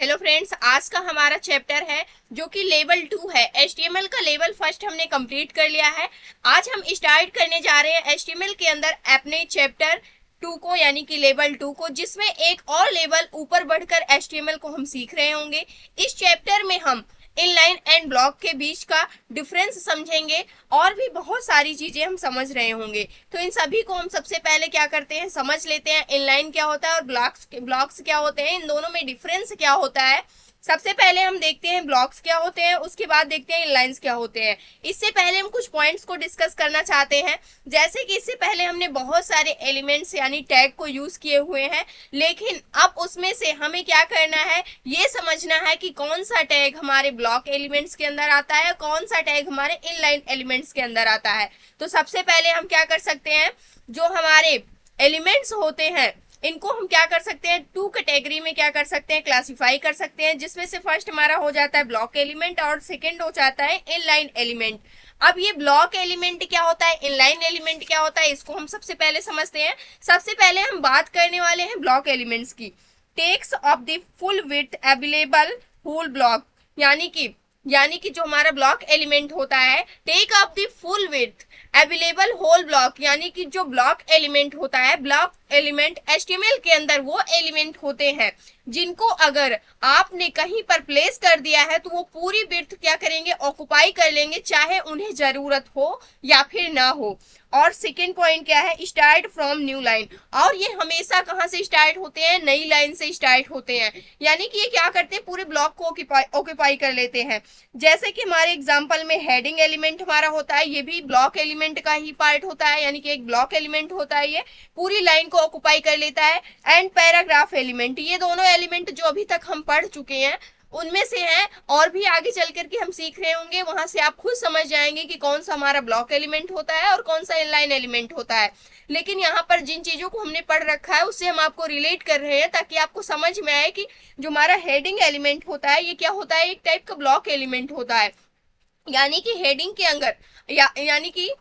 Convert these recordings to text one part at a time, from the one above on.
Hello friends, आज का हमारा चैप्टर है जो कि लेवल 2 है। HTML का लेवल फर्स्ट हमने कंप्लीट कर लिया है। आज हम स्टार्ट करने जा रहे हैं HTML के अंदर अपने चैप्टर 2 को, यानी कि लेवल 2 को, जिसमें एक और लेवल ऊपर बढ़कर HTML को हम सीख रहे होंगे। इस चैप्टर में हम इनलाइन एंड ब्लॉक के बीच का डिफरेंस समझेंगे और भी बहुत सारी चीजें हम समझ रहे होंगे। तो इन सभी को हम सबसे पहले क्या करते हैं, समझ लेते हैं इनलाइन क्या होता है और ब्लॉक्स क्या होते हैं, इन दोनों में डिफरेंस क्या होता है। सबसे पहले हम देखते हैं ब्लॉक्स क्या होते हैं, उसके बाद देखते हैं इनलाइंस क्या होते हैं। इससे पहले हम कुछ पॉइंट्स को डिस्कस करना चाहते हैं। जैसे कि इससे पहले हमने बहुत सारे एलिमेंट्स यानी टैग को यूज किए हुए हैं, लेकिन अब उसमें से हमें क्या करना है, ये समझना है कि कौन सा टैग हमारे ब्लॉक एलिमेंट्स के अंदर आता है, कौन सा टैग हमारे इनलाइन एलिमेंट्स के अंदर आता है। तो सबसे पहले हम क्या कर सकते हैं, जो हमारे एलिमेंट्स होते हैं इनको हम क्या कर सकते हैं, 2 कैटेगरी में क्या कर सकते हैं, क्लासिफाई कर सकते हैं, जिसमें से फर्स्ट हमारा हो जाता है ब्लॉक एलिमेंट और सेकंड हो जाता है इनलाइन एलिमेंट। अब ये ब्लॉक एलिमेंट क्या होता है, इनलाइन एलिमेंट क्या होता है, इसको हम सबसे पहले समझते हैं। सबसे पहले हम बात करने वाले हैं ब्लॉक एलिमेंट्स की। Takes off the full width available whole block, यानी कि जो हमारा ब्लॉक एलिमेंट होता है, take off the full width available whole block, यानी कि जो ब्लॉक एलिमेंट होता है, ब्लॉक एलिमेंट HTML के अंदर वो एलिमेंट होते हैं जिनको अगर आपने कहीं पर प्लेस कर दिया है तो वो पूरी विड्थ क्या करेंगे, ऑक्युपाई कर लेंगे, चाहे उन्हें जरूरत हो या फिर ना हो। और सेकेंड पॉइंट क्या है, स्टार्ट फ्रॉम न्यू लाइन, और ये हमेशा कहाँ से स्टार्ट होते हैं, नई लाइन से स्टार्ट होते हैं। यानी कि ये क्या करते हैं, पूरे ब्लॉक को ऑक्युपाई कर लेते हैं। जैसे कि हमारे एग्जाम्पल में हेडिंग एलिमेंट हमारा होता है, ये भी ब्लॉक एलिमेंट का ही पार्ट होता है, यानी कि एक ब्लॉक एलिमेंट होता है, ये पूरी लाइन को ऑक्युपाई कर लेता है। एंड पैराग्राफ एलिमेंट, ये दोनों एलिमेंट जो अभी तक हम पढ़ चुके हैं उनमें से हैं, और भी आगे चल करके हम सीख रहे होंगे, वहां से आप खुद समझ जाएंगे कि कौन सा हमारा ब्लॉक एलिमेंट होता है और कौन सा इनलाइन एलिमेंट होता है। लेकिन यहाँ पर जिन चीजों को हमने पढ़ रखा है उससे हम आपको रिलेट कर रहे हैं ताकि आपको समझ में आए कि जो हमारा हेडिंग एलिमेंट होता है ये क्या होता है, एक टाइप का ब्लॉक एलिमेंट होता है। यानी कि हेडिंग के अंदर यानी कि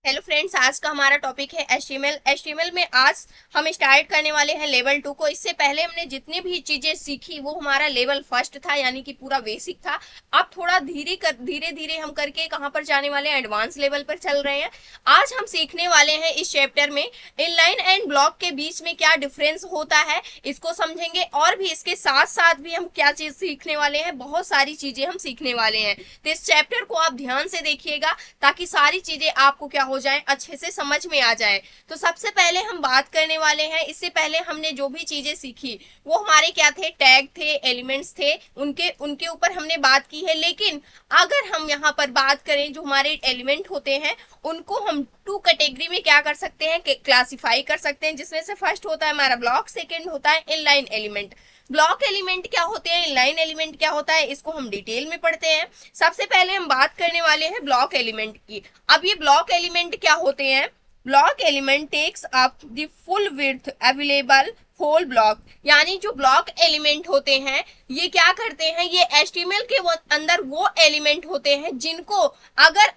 हेलो फ्रेंड्स, आज का हमारा टॉपिक है HTML में आज हम स्टार्ट करने वाले हैं लेवल 2 को। इससे पहले हमने जितनी भी चीजें सीखी वो हमारा लेवल फर्स्ट था, यानी कि पूरा बेसिक था। अब थोड़ा धीरे धीरे हम करके कहाँ पर जाने वाले हैं, एडवांस लेवल पर चल रहे हैं। आज हम सीखने वाले हैं इस चैप्टर में इनलाइन एंड ब्लॉक के बीच में क्या डिफरेंस होता है, इसको समझेंगे। और भी इसके साथ साथ भी हम क्या चीज सीखने वाले हैं, बहुत सारी चीजें हम सीखने वाले हैं। तो इस चैप्टर को आप ध्यान से देखिएगा ताकि सारी चीजें आपको क्या हो जाए, अच्छे से समझ में आ जाए। तो सबसे पहले हम बात करने वाले हैं, इससे पहले हमने जो भी चीजें सीखी वो हमारे क्या थे, टैग थे, एलिमेंट्स थे, उनके ऊपर हमने बात की है। लेकिन अगर हम यहाँ पर बात करें, जो हमारे एलिमेंट होते हैं उनको हम 2 कैटेगरी में क्या कर सकते हैं, क्लासिफाई कर सकते हैं, जिसमें से फर्स्ट होता है हमारा ब्लॉक, सेकेंड होता है इनलाइन एलिमेंट। ब्लॉक एलिमेंट क्या होते हैं, इनलाइन एलिमेंट क्या होता है, इसको हम डिटेल में पढ़ते हैं। सबसे पहले हम बात करने वाले हैं ब्लॉक एलिमेंट की। अब ये ब्लॉक एलिमेंट क्या होते हैं, block element takes up the full width available whole block, यानी जो ब्लॉक एलिमेंट होते हैं ये क्या करते हैं, ये HTML के अंदर वो एलिमेंट होते हैं जिनको अगर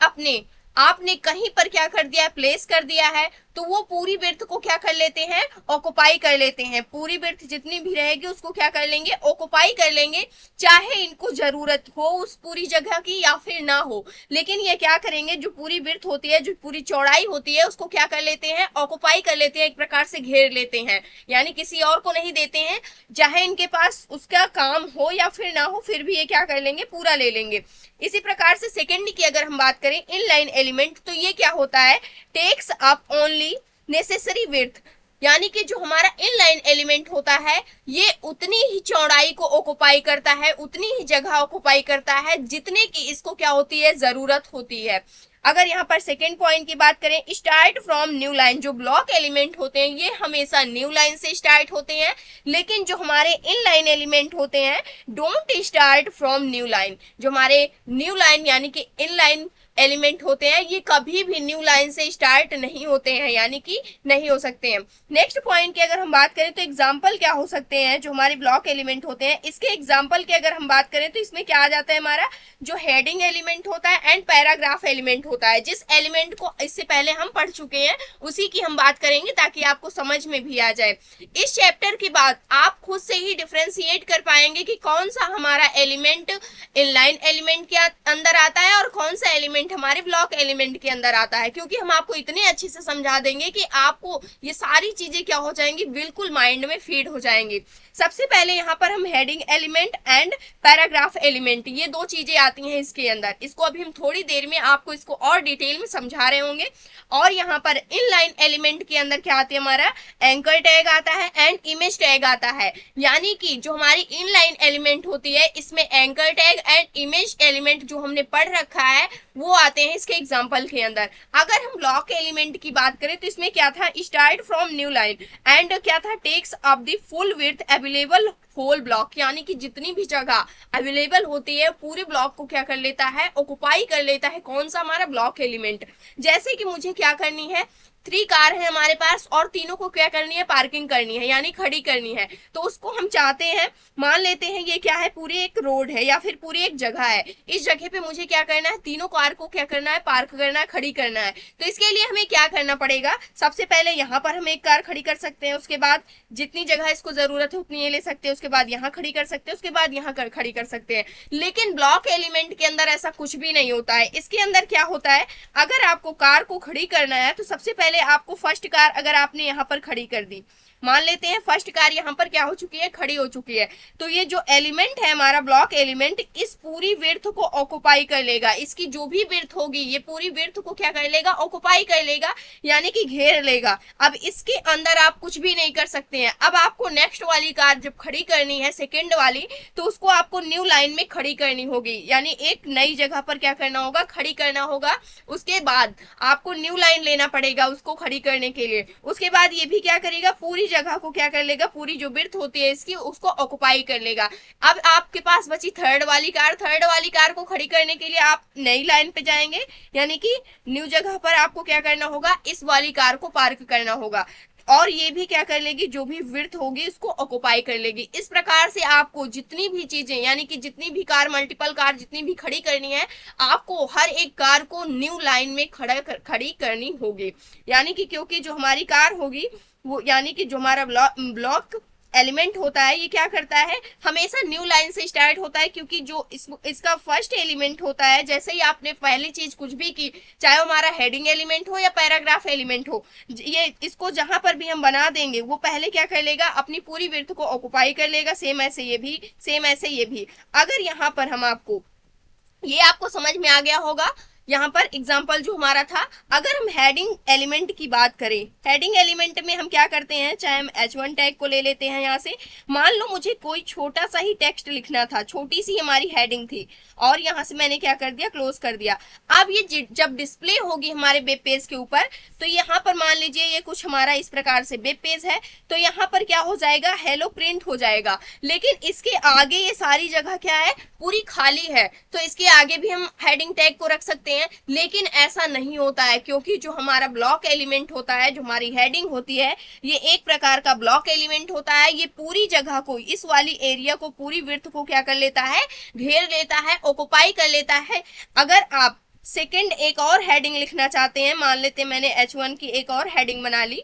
आपने कहीं पर क्या कर दिया, प्लेस कर दिया है, तो वो पूरी विड्थ को क्या कर लेते हैं, ऑक्युपाई कर लेते हैं। पूरी विड्थ जितनी भी रहेगी उसको क्या कर लेंगे, ऑक्युपाई कर लेंगे, चाहे इनको जरूरत हो उस पूरी जगह की या फिर ना हो। लेकिन ये क्या करेंगे, जो पूरी विड्थ होती है, जो पूरी चौड़ाई होती है, उसको क्या कर लेते हैं, ऑक्युपाई कर लेते हैं, एक प्रकार से घेर लेते हैं, यानी किसी और को नहीं देते हैं। चाहे इनके पास उसका काम हो या फिर ना हो, फिर भी ये क्या कर लेंगे, पूरा ले लेंगे। इसी प्रकार से सेकेंड की अगर हम बात करें इनलाइन एलिमेंट, तो ये क्या होता है, takes up only necessary width, यानी कि जो हमारा इनलाइन एलिमेंट होता है ये उतनी ही चौड़ाई को ऑक्युपाई करता है, उतनी ही जगह ऑक्युपाई करता है जितने की इसको क्या होती है, जरूरत होती है। अगर यहाँ पर सेकेंड पॉइंट की बात करें, स्टार्ट फ्रॉम न्यू लाइन, जो ब्लॉक एलिमेंट होते हैं ये हमेशा न्यू लाइन से स्टार्ट होते हैं, लेकिन जो हमारे इनलाइन एलिमेंट होते हैं don't start from new line. जो हमारे न्यू लाइन यानी कि इनलाइन एलिमेंट होते हैं ये कभी भी न्यू लाइन से स्टार्ट नहीं होते हैं, यानी कि नहीं हो सकते हैं। नेक्स्ट पॉइंट की अगर हम बात करें तो एग्जाम्पल क्या हो सकते हैं जो हमारे ब्लॉक एलिमेंट होते हैं। इसके एग्जाम्पल की अगर हम बात करें तो इसमें क्या आ जाता है, हमारा जो हेडिंग एलिमेंट होता है एंड पैराग्राफ एलिमेंट होता है। जिस एलिमेंट को इससे पहले हम पढ़ चुके हैं उसी की हम बात करेंगे ताकि आपको समझ में भी आ जाए। इस चैप्टर के बाद आप खुद से ही डिफरेंशिएट कर पाएंगे कि कौन सा हमारा एलिमेंट इनलाइन एलिमेंट के अंदर आता है और कौन सा एलिमेंट हमारे ब्लॉक एलिमेंट के अंदर आता है, क्योंकि हम आपको इतने अच्छे से समझा देंगे कि आपको ये सारी चीजें क्या हो जाएंगी, बिल्कुल माइंड में फीड हो जाएंगी। सबसे पहले यहाँ पर हम heading element and paragraph element, ये दो चीजें आती हैं इसके अंदर। इसको अभी हम थोड़ी देर में आपको इसको और डिटेल में समझा रहे होंगे। और यहाँ पर इनलाइन एलिमेंट के अंदर क्या आती है, हमारा एंकर टैग आता है एंड इमेज टैग आता है। यानी कि जो हमारी इनलाइन एलिमेंट होती है इसमें anchor tag and image element जो हमने पढ़ रखा है वो आते हैं इसके एग्जाम्पल के अंदर। अगर हम ब्लॉक एलिमेंट की बात करें तो इसमें क्या था, start from new line and क्या था, takes up the full width available whole block, यानी कि जितनी भी जगह अवेलेबल होती है पूरे ब्लॉक को क्या कर लेता है, ऑक्युपाई कर लेता है। कौन सा, हमारा ब्लॉक एलिमेंट। जैसे कि मुझे क्या करनी है, 3 कार है हमारे पास और तीनों को क्या करनी है, पार्किंग करनी है यानी खड़ी करनी है। तो उसको हम चाहते हैं, मान लेते हैं ये क्या है, पूरी एक रोड है या फिर पूरी एक जगह है। इस जगह पे मुझे क्या करना है, तीनों कार को क्या करना है, पार्क करना है, खड़ी करना है। तो इसके लिए हमें क्या करना पड़ेगा, सबसे पहले यहाँ पर हम एक कार खड़ी कर सकते हैं, उसके बाद जितनी जगह इसको जरूरत है उतनी ये ले सकते हैं, उसके बाद यहाँ खड़ी कर सकते हैं, उसके बाद यहाँ खड़ी कर सकते हैं। लेकिन ब्लॉक एलिमेंट के अंदर ऐसा कुछ भी नहीं होता है। इसके अंदर क्या होता है, अगर आपको कार को खड़ी करना है तो सबसे पहले आपको फर्स्ट कार अगर आपने यहाँ पर खड़ी कर दी, मान लेते हैं फर्स्ट कार यहाँ पर क्या हो चुकी है, खड़ी हो चुकी है, तो ये जो एलिमेंट है हमारा ब्लॉक एलिमेंट इस पूरी विड्थ को ऑक्युपाई कर लेगा। इसकी जो भी विड्थ होगी ये पूरी विड्थ को क्या कर लेगा, ऑक्युपाई कर लेगा, यानी कि घेर लेगा। अब इसके अंदर आप कुछ भी नहीं कर सकते हैं। अब आपको नेक्स्ट वाली कार जब खड़ी करनी है, सेकेंड वाली, तो उसको आपको न्यू लाइन में खड़ी करनी होगी, यानी एक नई जगह पर क्या करना होगा, खड़ी करना होगा। उसके बाद आपको न्यू लाइन लेना पड़ेगा उसको खड़ी करने के लिए। उसके बाद ये भी क्या करेगा, पूरी जगह को क्या कर लेगा, पूरी जो विड्थ होती है इसकी उसको ऑक्युपाई कर लेगा। अब आपके पास बची थर्ड वाली कार को खड़ी करने के लिए आप नई लाइन पे जाएंगे, यानी कि न्यू जगह पर आपको क्या करना होगा, इस वाली कार को पार्क करना होगा और ये भी क्या कर लेगी, जो भी विड्थ होगी उसको ऑक्युपाई कर लेगी। इस प्रकार से आपको जितनी भी चीजें, यानी कि जितनी भी कार, मल्टीपल कार जितनी भी खड़ी करनी है, आपको हर एक कार को न्यू लाइन में खड़ी करनी होगी। यानी कि क्योंकि जो हमारी कार होगी वो, यानी कि जो हमारा ब्लॉक एलिमेंट होता है ये क्या करता है, हमेशा न्यू लाइन से स्टार्ट होता है, क्योंकि जो इसका फर्स्ट एलिमेंट होता है, जैसे ही आपने पहली चीज कुछ भी की, चाहे हमारा हेडिंग एलिमेंट हो या पैराग्राफ एलिमेंट हो, ये इसको जहां पर भी हम बना देंगे वो पहले क्या कर लेगा, अपनी पूरी विड्थ को ऑक्युपाई कर लेगा। सेम ऐसे ये भी, सेम ऐसे ये भी। अगर यहाँ पर हम ये आपको समझ में आ गया होगा। यहाँ पर एग्जाम्पल जो हमारा था, अगर हम हेडिंग एलिमेंट की बात करें, हेडिंग एलिमेंट में हम क्या करते हैं, चाहे हम H1 टैग को ले लेते हैं। यहाँ से मान लो मुझे कोई छोटा सा ही टेक्स्ट लिखना था, छोटी सी हमारी हेडिंग थी और यहाँ से मैंने क्या कर दिया, क्लोज कर दिया। अब ये जब डिस्प्ले होगी हमारे वेब पेज के ऊपर, तो यहाँ पर मान लीजिए ये कुछ हमारा इस प्रकार से वेब पेज है, तो यहाँ पर क्या हो जाएगा, हेलो प्रिंट हो जाएगा। लेकिन इसके आगे ये सारी जगह क्या है, पूरी खाली है, तो इसके आगे भी हम हेडिंग टैग को रख सकते हैं। लेकिन ऐसा नहीं होता है, क्योंकि जो हमारा ब्लॉक एलिमेंट होता है, जो हमारी हेडिंग होती है, ये एक प्रकार का ब्लॉक एलिमेंट होता है। ये पूरी जगह को, इस वाली एरिया को, पूरी विड्थ को क्या कर लेता है, घेर लेता है, ऑक्युपाई कर लेता है। अगर आप सेकंड एक और हेडिंग लिखना चाहते हैं, मान लेते हैं मैंने H1 की एक और हेडिंग बना ली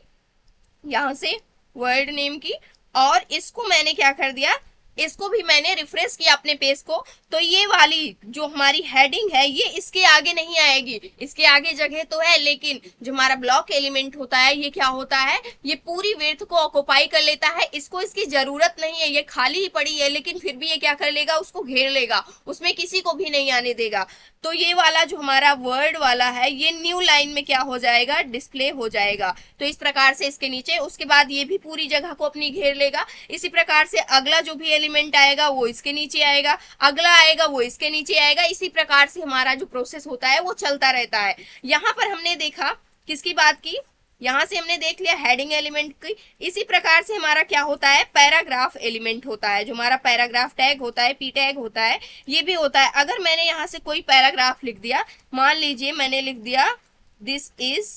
यहाँ से वर्ड नेम की, और इसको मैंने क्या कर दिया, इसको भी मैंने रिफ्रेश किया अपने पेज को, तो ये वाली जो हमारी हेडिंग है ये इसके आगे नहीं आएगी। इसके आगे जगह तो है, लेकिन जो हमारा ब्लॉक एलिमेंट होता है ये क्या होता है, ये पूरी विड्थ को ऑक्युपाई कर लेता है। इसको इसकी जरूरत नहीं है, ये खाली ही पड़ी है, लेकिन फिर भी ये क्या कर लेगा, उसको घेर लेगा, उसमें किसी को भी नहीं आने देगा। तो ये वाला जो हमारा वर्ड वाला है ये न्यू लाइन में क्या हो जाएगा, डिस्प्ले हो जाएगा। तो इस प्रकार से इसके नीचे, उसके बाद ये भी पूरी जगह को अपनी घेर लेगा। इसी प्रकार से अगला जो भी एलिमेंट आएगा वो इसके नीचे आएगा, अगला आएगा वो इसके नीचे आएगा। इसी प्रकार से हमारा जो प्रोसेस होता है वो चलता रहता है। यहाँ पर हमने देखा किसकी बात की, यहाँ से हमने देख लिया हेडिंग एलिमेंट की। इसी प्रकार से हमारा क्या होता है, पैराग्राफ एलिमेंट होता है, जो हमारा पैराग्राफ टैग होता है, पी टैग होता है, ये भी होता है। अगर मैंने यहाँ से कोई पैराग्राफ लिख दिया, मान लीजिए मैंने लिख दिया दिस इज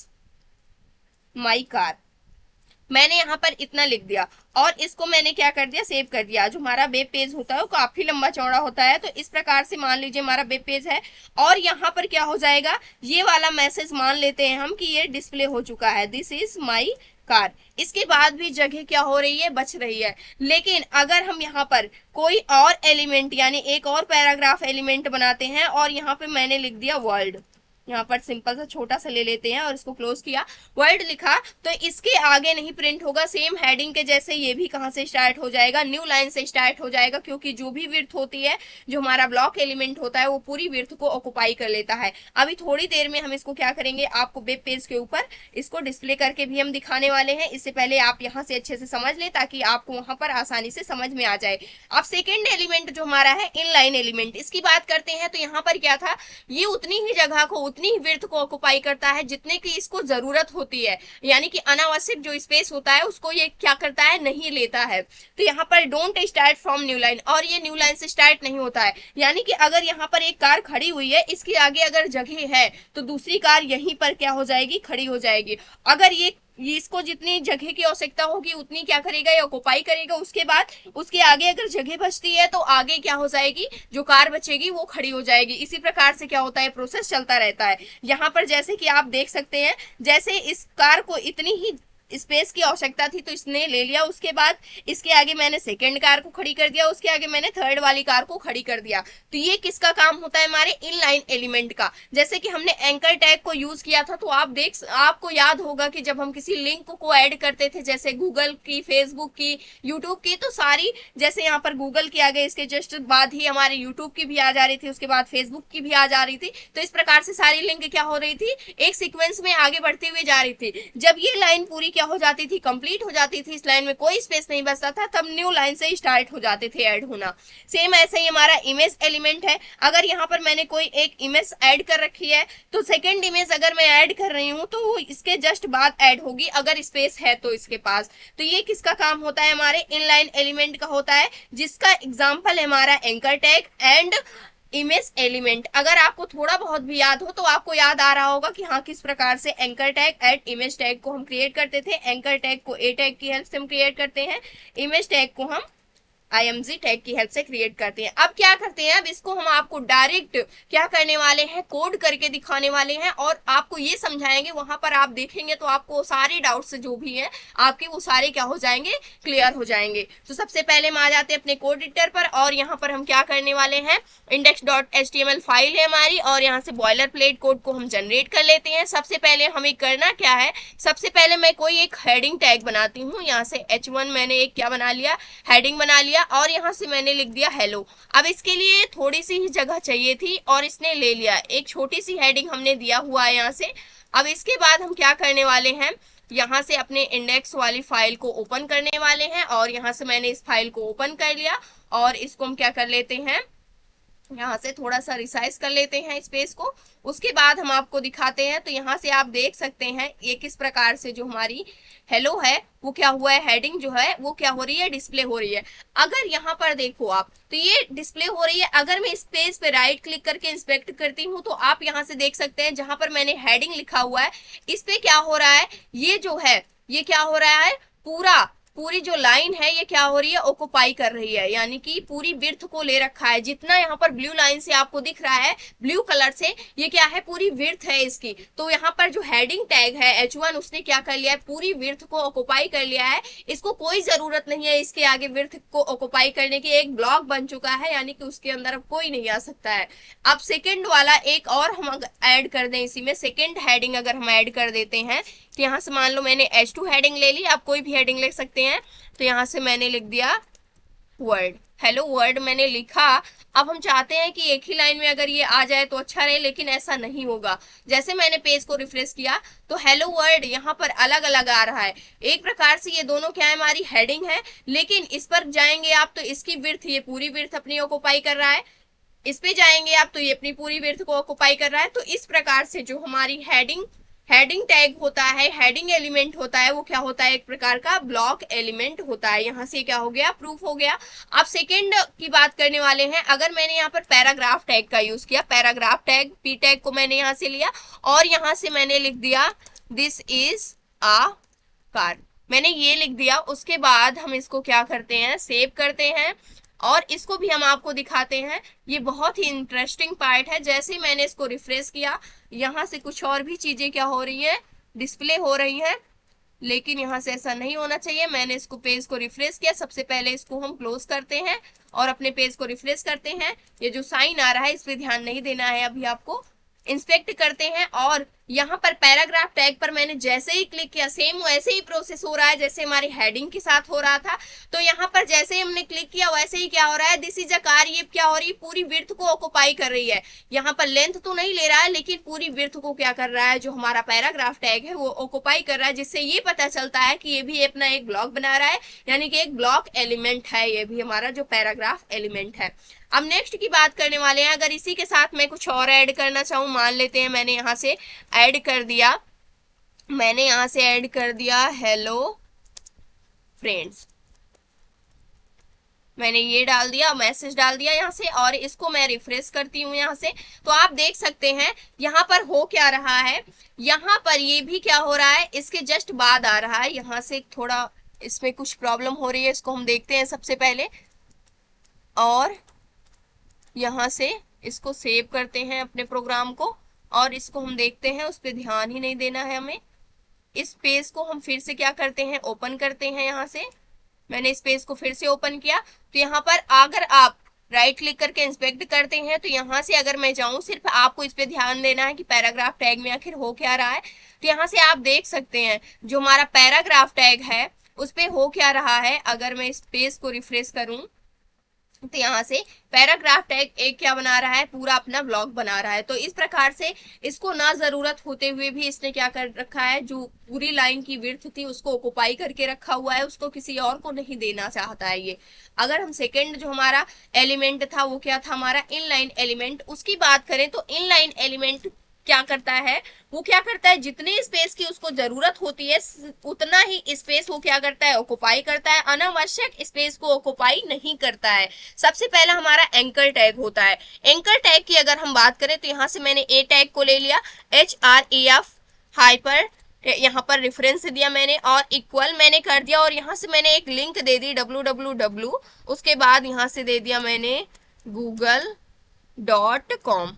माई कार, मैंने यहाँ पर इतना लिख दिया और इसको मैंने क्या कर दिया, सेव कर दिया। जो हमारा वेब पेज होता है वो काफी लंबा चौड़ा होता है, तो इस प्रकार से मान लीजिए हमारा वेब पेज है और यहाँ पर क्या हो जाएगा, ये वाला मैसेज मान लेते हैं हम कि ये डिस्प्ले हो चुका है, दिस इज माई कार। इसके बाद भी जगह क्या हो रही है, बच रही है। लेकिन अगर हम यहाँ पर कोई और एलिमेंट यानी एक और पैराग्राफ एलिमेंट बनाते हैं और यहाँ पे मैंने लिख दिया वर्ल्ड, यहाँ पर सिंपल सा छोटा सा ले लेते हैं और इसको क्लोज किया, वर्ड लिखा, तो इसके आगे नहीं प्रिंट होगा, सेम हेडिंग के जैसे ये भी कहाँ से स्टार्ट हो जाएगा, न्यू लाइन से स्टार्ट हो जाएगा, क्योंकि जो भी विड्थ होती है, जो हमारा ब्लॉक एलिमेंट होता है वो पूरी विड्थ को ऑक्युपाई कर लेता है। अभी थोड़ी देर में हम इसको क्या करेंगे, आपको वेब पेज के ऊपर इसको डिस्प्ले करके भी हम दिखाने वाले हैं। इससे पहले आप यहाँ से अच्छे से समझ ले ताकि आपको वहां पर आसानी से समझ में आ जाए। अब सेकेंड एलिमेंट जो हमारा है इनलाइन एलिमेंट, इसकी बात करते हैं। तो यहाँ पर क्या था, ये उतनी ही जगह को, उतनी ही विड्थ को ऑक्युपाई करता है जितने की इसको जरूरत होती है, यानी कि अनावश्यक जो स्पेस होता है उसको ये क्या करता है, नहीं लेता है। तो यहाँ पर don't start from new line, और ये न्यू लाइन से स्टार्ट नहीं होता है, यानी कि अगर यहाँ पर एक कार खड़ी हुई है, इसके आगे अगर जगह है तो दूसरी कार यहीं पर क्या हो जाएगी, खड़ी हो जाएगी। अगर ये इसको जितनी जगह की आवश्यकता होगी उतनी क्या करेगा, ये ऑक्युपाई करेगा। उसके बाद उसके आगे अगर जगह बचती है तो आगे क्या हो जाएगी, जो कार बचेगी वो खड़ी हो जाएगी। इसी प्रकार से क्या होता है, प्रोसेस चलता रहता है। यहाँ पर जैसे कि आप देख सकते हैं, जैसे इस कार को इतनी ही स्पेस की आवश्यकता थी तो इसने ले लिया, उसके बाद इसके आगे मैंने सेकंड कार को खड़ी कर दिया, उसके आगे मैंने थर्ड वाली कार को खड़ी कर दिया। तो ये किसका काम होता है, हमारे इनलाइन एलिमेंट का। जैसे कि हमने एंकर टैग को यूज किया था, तो आपको याद होगा कि जब हम किसी लिंक को ऐड करते थे, जैसे गूगल की, फेसबुक की, यूट्यूब की, तो सारी, जैसे यहाँ पर गूगल की आ गई, इसके जस्ट बाद ही हमारे यूट्यूब की भी आ जा रही थी, उसके बाद फेसबुक की भी आ जा रही थी। तो इस प्रकार से सारी लिंक क्या हो रही थी, एक सीक्वेंस में आगे बढ़ती हुई जा रही थी। जब ये लाइन पूरी क्या हो जाती थी, कंप्लीट हो जाती थी, इस लाइन में कोई स्पेस नहीं बचता था, तब न्यू लाइन से स्टार्ट हो जाते थे ऐड होना। सेम ऐसे ही हमारा इमेज एलिमेंट है। अगर यहाँ पर मैंने कोई एक इमेज ऐड कर रखी है, तो सेकंड इमेज अगर मैं ऐड कर रही हूँ तो वो इसके जस्ट बाद ऐड होगी, अगर स्पेस है तो इसके पास। तो ये किसका काम होता है, हमारे इनलाइन एलिमेंट का होता है, जिसका एग्जाम्पल है हमारा anchor tag and image element. अगर आपको थोड़ा बहुत भी याद हो तो आपको याद आ रहा होगा कि हाँ, किस प्रकार से anchor tag and image tag को हम क्रिएट करते थे। एंकर टैग को ए टैग की हेल्प से हम क्रिएट करते हैं, इमेज टैग को हम IMG टैग की हेल्प से क्रिएट करते हैं। अब क्या करते हैं, अब इसको हम आपको डायरेक्ट क्या करने वाले हैं, कोड करके दिखाने वाले हैं और आपको ये समझाएंगे। वहां पर आप देखेंगे तो आपको सारे डाउट्स जो भी हैं आपके, वो सारे क्या हो जाएंगे, क्लियर हो जाएंगे। तो सबसे पहले हम आ जाते हैं अपने कोड एडिटर पर और यहाँ पर हम क्या करने वाले हैं, index.html फाइल है हमारी और यहाँ से बॉयलर प्लेट कोड को हम जनरेट कर लेते हैं। सबसे पहले हमें करना क्या है, सबसे पहले मैं कोई एक हेडिंग टैग बनाती हूँ। यहाँ से H1 मैंने एक क्या बना लिया, हेडिंग बना लिया और यहाँ से मैंने लिख दिया हेलो। अब इसके लिए थोड़ी सी ही जगह चाहिए थी और इसने ले लिया, एक छोटी सी हेडिंग हमने दिया हुआ है यहाँ से। अब इसके बाद हम क्या करने वाले हैं, यहाँ से अपने इंडेक्स वाली फाइल को ओपन करने वाले हैं और यहाँ से मैंने इस फाइल को ओपन कर लिया और इसको हम क्या कर लेते हैं, यहाँ से थोड़ा सा रिसाइज कर लेते हैं स्पेस को। उसके बाद हम आपको दिखाते हैं। तो यहाँ से आप देख सकते हैं ये किस प्रकार से जो हमारी हेलो है वो क्या हुआ है, हेडिंग जो है वो क्या हो रही है, डिस्प्ले हो रही है। अगर यहाँ पर देखो आप तो ये डिस्प्ले हो रही है। अगर मैं इस पेज पे राइट क्लिक करके इंस्पेक्ट करती हूँ तो आप यहाँ से देख सकते हैं जहां पर मैंने हेडिंग लिखा हुआ है इस पे क्या हो रहा है, ये जो है ये क्या हो रहा है, पूरी जो लाइन है ये क्या हो रही है, ऑक्युपाई कर रही है, यानी कि पूरी विड्थ को ले रखा है। जितना यहाँ पर ब्लू लाइन से आपको दिख रहा है ब्लू कलर से, ये क्या है, पूरी विड्थ है इसकी। तो यहाँ पर जो हेडिंग टैग है H1 उसने क्या कर लिया है, पूरी विड्थ को ऑक्युपाई कर लिया है। इसको कोई जरूरत नहीं है इसके आगे विड्थ को ऑक्युपाई करने की, एक ब्लॉक बन चुका है, यानी कि उसके अंदर अब कोई नहीं आ सकता है। अब सेकेंड वाला एक और हम ऐड कर दें इसी में, सेकेंड हेडिंग अगर हम ऐड कर देते हैं तो यहाँ से मान लो मैंने H2 हेडिंग ले ली, आप कोई भी हेडिंग लिख सकते हैं। तो यहाँ से मैंने लिख दिया वर्ड, हेलो वर्ड मैंने लिखा। अब हम चाहते हैं कि एक ही लाइन में अगर ये आ जाए तो अच्छा रहे, लेकिन ऐसा नहीं होगा। जैसे मैंने पेज को रिफ्रेश किया तो हेलो वर्ड यहाँ पर अलग अलग आ रहा है। एक प्रकार से ये दोनों क्या है, हमारी हेडिंग है, लेकिन इस पर जाएंगे आप तो इसकी विड्थ, ये पूरी विड्थ अपनी ऑक्युपाई कर रहा है। इस पे जाएंगे आप तो ये अपनी पूरी विड्थ को ऑक्युपाई कर रहा है। तो इस प्रकार से जो हमारी हेडिंग हेडिंग टैग होता है, हेडिंग एलिमेंट होता है, वो क्या होता है, एक प्रकार का ब्लॉक एलिमेंट होता है। यहाँ से क्या हो गया, प्रूफ हो गया। अब सेकंड की बात करने वाले हैं। अगर मैंने यहाँ पर पैराग्राफ टैग का यूज किया, पैराग्राफ टैग पी टैग को मैंने यहाँ से लिया और यहाँ से मैंने लिख दिया दिस इज अ कार, मैंने ये लिख दिया। उसके बाद हम इसको क्या करते हैं, सेव करते हैं और इसको भी हम आपको दिखाते हैं। ये बहुत ही इंटरेस्टिंग पार्ट है। जैसे ही मैंने इसको रिफ्रेश किया, यहाँ से कुछ और भी चीजें क्या हो रही है, डिस्प्ले हो रही है, लेकिन यहाँ से ऐसा नहीं होना चाहिए। मैंने इसको पेज को रिफ्रेश किया, सबसे पहले इसको हम क्लोज करते हैं और अपने पेज को रिफ्रेश करते हैं। ये जो साइन आ रहा है इस पे ध्यान नहीं देना है, अभी आपको इंस्पेक्ट करते हैं और यहाँ पर पैराग्राफ टैग पर मैंने जैसे ही क्लिक किया, सेम वैसे ही प्रोसेस हो रहा है जैसे हमारी हेडिंग के साथ हो रहा था। तो यहाँ पर जैसे ही हमने क्लिक किया वैसे ही क्या हो रहा है, दिस इज अ कार, ये क्या हो रही है, पूरी विड्थ को ऑक्युपाई कर रही है। यहाँ पर लेंथ तो नहीं ले रहा है लेकिन पूरी विड्थ को क्या कर रहा है, जो हमारा पैराग्राफ टैग है वो ऑक्युपाई कर रहा है, जिससे ये पता चलता है कि ये भी अपना एक ब्लॉक बना रहा है, यानी कि एक ब्लॉक एलिमेंट है ये भी हमारा जो पैराग्राफ एलिमेंट है। अब नेक्स्ट की बात करने वाले हैं। अगर इसी के साथ मैं कुछ और ऐड करना चाहूँ, मान लेते हैं मैंने यहाँ से ऐड कर दिया, मैंने यहाँ से ऐड कर दिया हेलो फ्रेंड्स, मैंने ये डाल दिया, मैसेज डाल दिया यहाँ से और इसको मैं रिफ्रेश करती हूँ यहाँ से। तो आप देख सकते हैं यहाँ पर हो क्या रहा है, यहाँ पर ये भी क्या हो रहा है, इसके जस्ट बाद आ रहा है। यहाँ से थोड़ा इसमें कुछ प्रॉब्लम हो रही है, इसको हम देखते हैं सबसे पहले और यहाँ से इसको सेव करते हैं अपने प्रोग्राम को और इसको हम देखते हैं, उस पर ध्यान ही नहीं देना है हमें। इस पेज को हम फिर से क्या करते हैं, ओपन करते हैं। यहाँ से मैंने इस पेज को फिर से ओपन किया तो यहाँ पर अगर आप राइट क्लिक करके इंस्पेक्ट करते हैं तो यहाँ से अगर मैं जाऊं, सिर्फ आपको इस पे ध्यान देना है कि पैराग्राफ टैग में आखिर हो क्या रहा है। तो यहाँ से आप देख सकते हैं जो हमारा पैराग्राफ टैग है उस पे हो क्या रहा है। अगर मैं इस पेज को रिफ्रेश करूं तो यहाँ से पैराग्राफ टैग एक क्या बना रहा है, पूरा अपना ब्लॉक बना रहा है। तो इस प्रकार से इसको ना जरूरत होते हुए भी इसने क्या कर रखा है, जो पूरी लाइन की विड्थ थी उसको ऑक्युपाई करके रखा हुआ है, उसको किसी और को नहीं देना चाहता है ये। अगर हम सेकंड जो हमारा एलिमेंट था वो क्या था, हमारा इनलाइन एलिमेंट, उसकी बात करें तो इनलाइन एलिमेंट क्या करता है, वो क्या करता है, जितनी स्पेस की उसको जरूरत होती है उतना ही स्पेस वो क्या करता है, ऑक्युपाई करता है, अनावश्यक स्पेस को ऑक्युपाई नहीं करता है। सबसे पहला हमारा एंकर टैग होता है। एंकर टैग की अगर हम बात करें तो यहाँ से मैंने ए टैग को ले लिया, HREF हाइपर, यहाँ पर रेफरेंस दिया मैंने और इक्वल मैंने कर दिया और यहाँ से मैंने एक लिंक दे दी www, उसके बाद यहाँ से दे दिया मैंने google.com,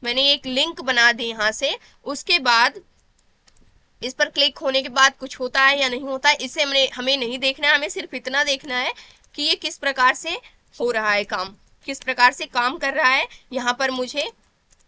मैंने एक लिंक बना दी यहाँ से। उसके बाद इस पर क्लिक होने के बाद कुछ होता है या नहीं होता है इसे हमें नहीं देखना है, हमें सिर्फ इतना देखना है कि ये किस प्रकार से हो रहा है काम, किस प्रकार से काम कर रहा है, यहाँ पर मुझे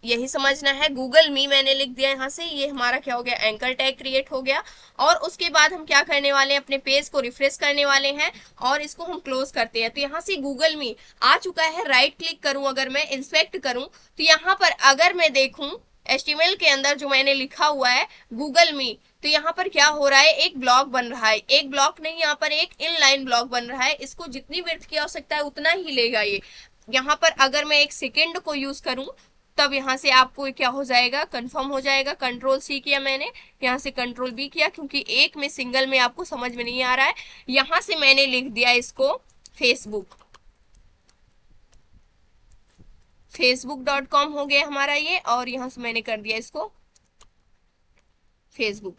यही समझना है। गूगल मी मैंने लिख दिया यहाँ से, ये हमारा क्या हो गया, एंकर टैग क्रिएट हो गया। और उसके बाद हम क्या करने वाले हैं, अपने पेज को रिफ्रेश करने वाले हैं और इसको हम क्लोज करते हैं। तो यहाँ से गूगल मी आ चुका है। राइट क्लिक करूं, अगर मैं इंस्पेक्ट करूं तो यहाँ पर अगर मैं देखूं HTML के अंदर जो मैंने लिखा हुआ है गूगल मी, तो यहाँ पर क्या हो रहा है, एक ब्लॉक बन रहा है, एक ब्लॉक नहीं, यहाँ पर एक इनलाइन ब्लॉक बन रहा है। इसको जितनी विड्थ की आवश्यकता है उतना ही लेगा ये। यहाँ पर अगर मैं एक सेकेंड को यूज करूं तब यहाँ से आपको क्या हो जाएगा, कंफर्म हो जाएगा। कंट्रोल-C किया मैंने, यहाँ से कंट्रोल-V किया, क्योंकि एक में सिंगल में आपको समझ में नहीं आ रहा है। यहाँ से मैंने लिख दिया इसको फेसबुक, facebook.com हो गया हमारा ये, और यहाँ से मैंने कर दिया इसको फेसबुक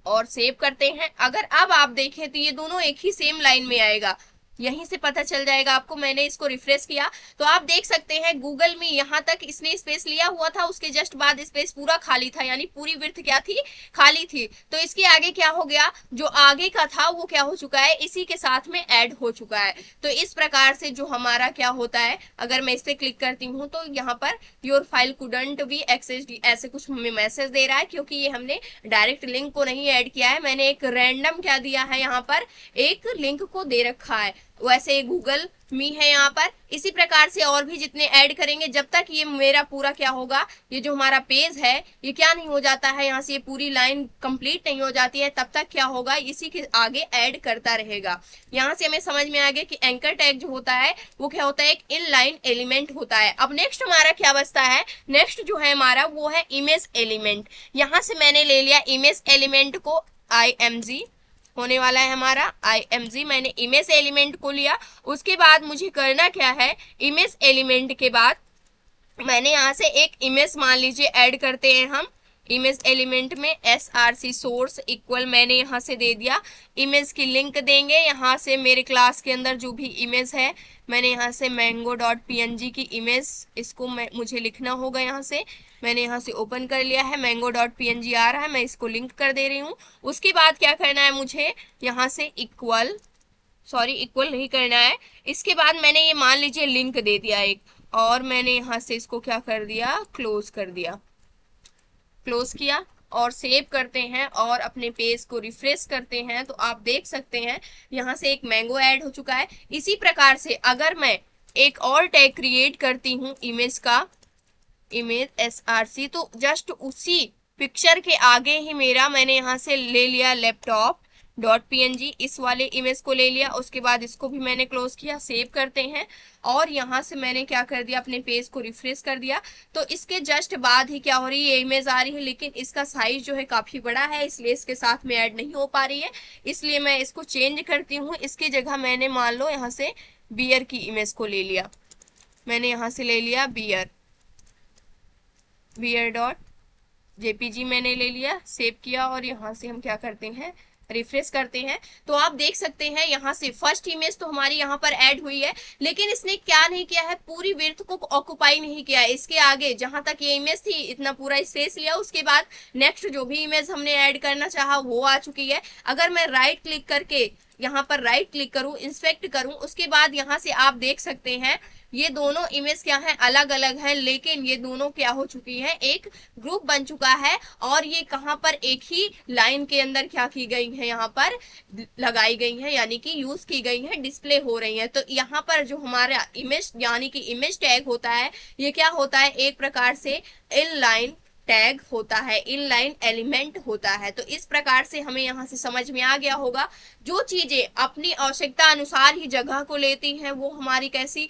और सेव करते हैं। अगर अब आप देखें तो ये दोनों एक ही सेम लाइन में आएगा, यहीं से पता चल जाएगा आपको। मैंने इसको रिफ्रेश किया तो आप देख सकते हैं गूगल में यहाँ तक इसने स्पेस लिया हुआ था, उसके जस्ट बाद स्पेस पूरा खाली था, यानी पूरी विड्थ क्या थी, खाली थी। तो इसके आगे क्या हो गया, जो आगे का था वो क्या हो चुका है, इसी के साथ में ऐड हो चुका है। तो इस प्रकार से जो हमारा क्या होता है, अगर मैं इस पे क्लिक करती हूँ तो यहाँ per your file couldn't B accessed ऐसे कुछ हमें मैसेज दे रहा है, क्योंकि ये हमने डायरेक्ट लिंक को नहीं ऐड किया है, मैंने एक रैंडम क्या दिया है, यहाँ पर एक लिंक को दे रखा है। वैसे गूगल मी है यहाँ पर। इसी प्रकार से और भी जितने ऐड करेंगे, जब तक ये मेरा पूरा क्या होगा, ये जो हमारा पेज है ये क्या नहीं हो जाता है, यहाँ से ये पूरी लाइन कंप्लीट नहीं हो जाती है, तब तक क्या होगा, इसी के आगे ऐड करता रहेगा। यहाँ से हमें समझ में आ गया कि एंकर टैग जो होता है वो क्या होता है, एक इनलाइन एलिमेंट होता है। अब नेक्स्ट हमारा क्या बचता है, नेक्स्ट जो है हमारा वो है इमेज एलिमेंट। यहाँ से मैंने ले लिया इमेज एलिमेंट को, img होने वाला है हमारा img, मैंने इमेज एलिमेंट को लिया। उसके बाद मुझे करना क्या है, इमेज एलिमेंट के बाद मैंने यहाँ से एक इमेज मान लीजिए ऐड करते हैं हम। इमेज एलिमेंट में src सोर्स इक्वल मैंने यहाँ से दे दिया, इमेज की लिंक देंगे। यहाँ से मेरे क्लास के अंदर जो भी इमेज है, मैंने यहाँ से mango.png की इमेज, इसको मुझे लिखना होगा। यहाँ से मैंने यहाँ से ओपन कर लिया है, mango.png आ रहा है, मैं इसको लिंक कर दे रही हूँ। उसके बाद क्या करना है मुझे, यहाँ से इक्वल नहीं करना है। इसके बाद मैंने ये मान लीजिए लिंक दे दिया एक, और मैंने यहाँ से इसको क्या कर दिया, क्लोज कर दिया, क्लोज किया और सेव करते हैं और अपने पेज को रिफ्रेश करते हैं, तो आप देख सकते हैं यहाँ से एक मैंगो ऐड हो चुका है। इसी प्रकार से अगर मैं एक और टैग क्रिएट करती हूँ इमेज का, इमेज src, तो जस्ट उसी पिक्चर के आगे ही मेरा मैंने यहाँ से ले लिया laptop.png, इस वाले इमेज को ले लिया। उसके बाद इसको भी मैंने क्लोज किया, सेव करते हैं और यहाँ से मैंने क्या कर दिया, अपने पेज को रिफ्रेश कर दिया। तो इसके जस्ट बाद ही क्या हो रही है, ये इमेज आ रही है, लेकिन इसका साइज जो है काफी बड़ा है, इसलिए इसके साथ में ऐड नहीं हो पा रही है। इसलिए मैं इसको चेंज करती हूँ। इसकी जगह मैंने मान लो यहाँ से बियर की इमेज को ले लिया, मैंने यहाँ से ले लिया bier.jpg मैंने ले लिया, सेव किया और यहाँ से हम क्या करते हैं, रिफ्रेश करते हैं। तो आप देख सकते हैं यहाँ से फर्स्ट इमेज तो हमारी यहाँ पर ऐड हुई है, लेकिन इसने क्या नहीं किया है, पूरी विड्थ को ऑक्युपाई नहीं किया है। इसके आगे जहां तक ये इमेज थी इतना पूरा स्पेस लिया। उसके बाद नेक्स्ट जो भी इमेज हमने ऐड करना चाहा वो आ चुकी है। अगर मैं राइट क्लिक करके यहाँ पर राइट क्लिक करूं, इंस्पेक्ट करूं, उसके बाद यहाँ से आप देख सकते हैं ये दोनों इमेज क्या है, अलग अलग है, लेकिन ये दोनों क्या हो चुकी हैं, एक ग्रुप बन चुका है। और ये कहाँ पर एक ही लाइन के अंदर क्या की गई है, यहाँ पर लगाई गई है, यानी कि यूज की गई है, डिस्प्ले हो रही है। तो यहाँ पर जो हमारा इमेज यानी कि इमेज टैग होता है, ये क्या होता है, एक प्रकार से इनलाइन टैग होता है, इनलाइन एलिमेंट होता है। तो इस प्रकार से हमें यहाँ से समझ में आ गया होगा, जो चीजें अपनी आवश्यकता अनुसार ही जगह को लेती हैं वो हमारी कैसे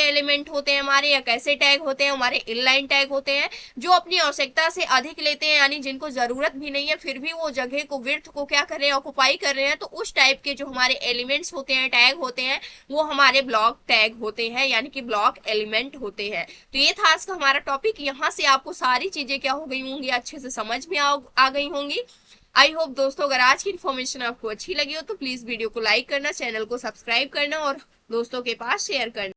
एलिमेंट होते हैं हमारे, या कैसे टैग होते हैं हमारे, इनलाइन टैग होते हैं। जो अपनी आवश्यकता से अधिक लेते हैं, यानी जिनको जरूरत भी नहीं है फिर भी वो जगह को, विड्थ को क्या कर रहे हैं, ऑक्युपाई कर रहे हैं, तो उस टाइप के जो हमारे एलिमेंट्स होते हैं, टैग होते हैं, वो हमारे ब्लॉक टैग होते हैं, यानी कि ब्लॉक एलिमेंट होते हैं। तो ये था आज का हमारा टॉपिक। यहाँ से आपको सारी चीजें क्या हो गई होंगी, अच्छे से समझ में आ गई होंगी। आई होप दोस्तों, अगर आज की इन्फॉर्मेशन आपको अच्छी लगी हो तो प्लीज वीडियो को लाइक करना, चैनल को सब्सक्राइब करना और दोस्तों के पास शेयर करना।